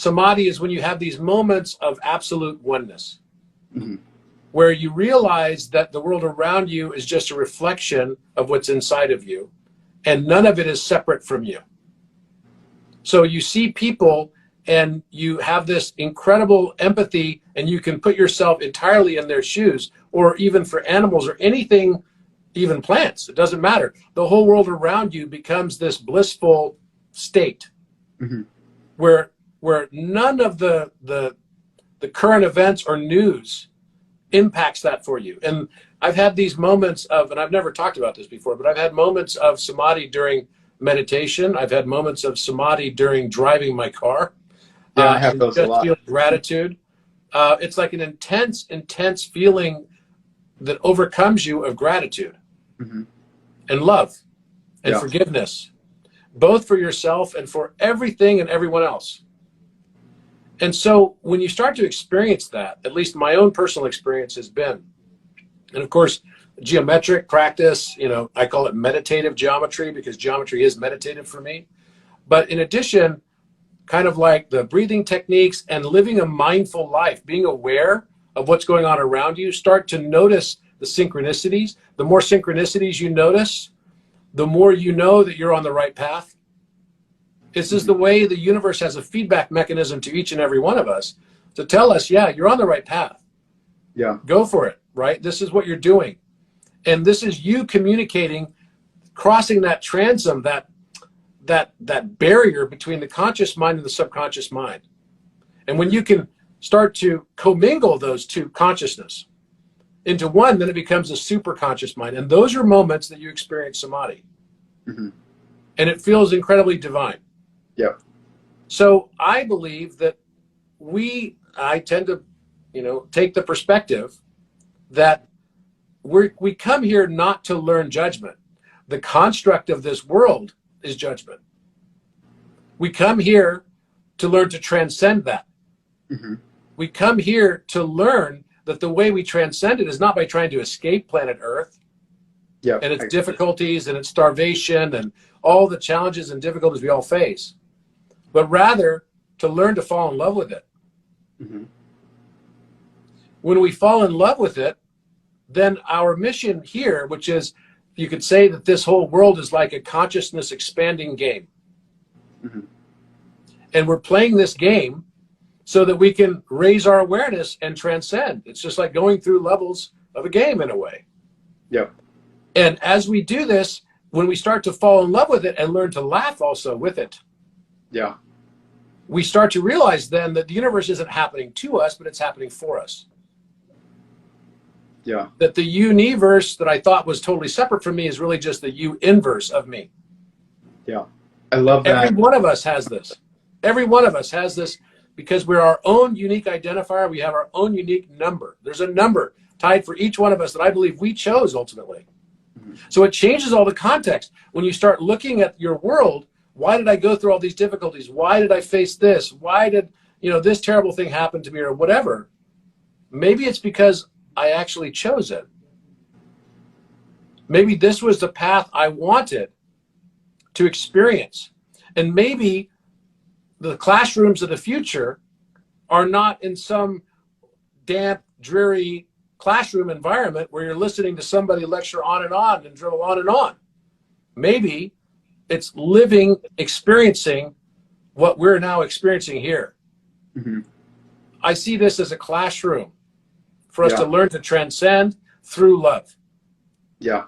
Samadhi is when you have these moments of absolute oneness, Mm-hmm. where you realize that the world around you is just a reflection of what's inside of you, and none of it is separate from you. So you see people and you have this incredible empathy, and you can put yourself entirely in their shoes, or even for animals or anything, even plants, it doesn't matter. The whole world around you becomes this blissful state, Mm-hmm. where none of the current events or news impacts that for you. And I've had these moments of, and I've never talked about this before, but I've had moments of samadhi during meditation. I've had moments of samadhi during driving my car. Yeah, I have those a just lot. feel gratitude. It's like an intense feeling that overcomes you of gratitude Mm-hmm. and love and Yeah. forgiveness, both for yourself and for everything and everyone else. And so when you start to experience that, at least my own personal experience has been, and of course, geometric practice, I call it meditative geometry because geometry is meditative for me. But in addition, kind of like the breathing techniques and living a mindful life, being aware of what's going on around you, start to notice the synchronicities. The more synchronicities you notice, the more you know that you're on the right path. This is the way the universe has a feedback mechanism to each and every one of us to tell us, yeah, you're on the right path. Yeah. Go for it, right? This is what you're doing. And this is you communicating, crossing that transom, that barrier between the conscious mind and the subconscious mind. And when you can start to commingle those two consciousness into one, then it becomes a superconscious mind. And those are moments that you experience samadhi. Mm-hmm. And it feels incredibly divine. Yep. So I believe that I tend to, take the perspective that we come here not to learn judgment. The construct of this world is judgment. We come here to learn to transcend that. Mm-hmm. We come here to learn that the way we transcend it is not by trying to escape planet Earth Yep. and its difficulties and its starvation and all the challenges and difficulties we all face, but rather to learn to fall in love with it. Mm-hmm. When we fall in love with it, then our mission here, which is, you could say that this whole world is like a consciousness expanding game. Mm-hmm. And we're playing this game so that we can raise our awareness and transcend. It's just like going through levels of a game in a way. Yep. And as we do this, when we start to fall in love with it and learn to laugh also with it, Yeah. we start to realize then that the universe isn't happening to us, but it's happening for us. Yeah. That the universe that I thought was totally separate from me is really just the you inverse of me. Yeah. I love that. Every one of us has this. Every one of us has this because we're our own unique identifier. We have our own unique number. There's a number tied for each one of us that I believe we chose ultimately. Mm-hmm. So it changes all the context. When you start looking at your world, why did I go through all these difficulties? Why did I face this? Why did, this terrible thing happen to me or whatever? Maybe it's because I actually chose it. Maybe this was the path I wanted to experience. And maybe the classrooms of the future are not in some damp, dreary classroom environment where you're listening to somebody lecture on and drill on and on. Maybe it's living, experiencing what we're now experiencing here. Mm-hmm. I see this as a classroom for us Yeah. to learn to transcend through love. Yeah.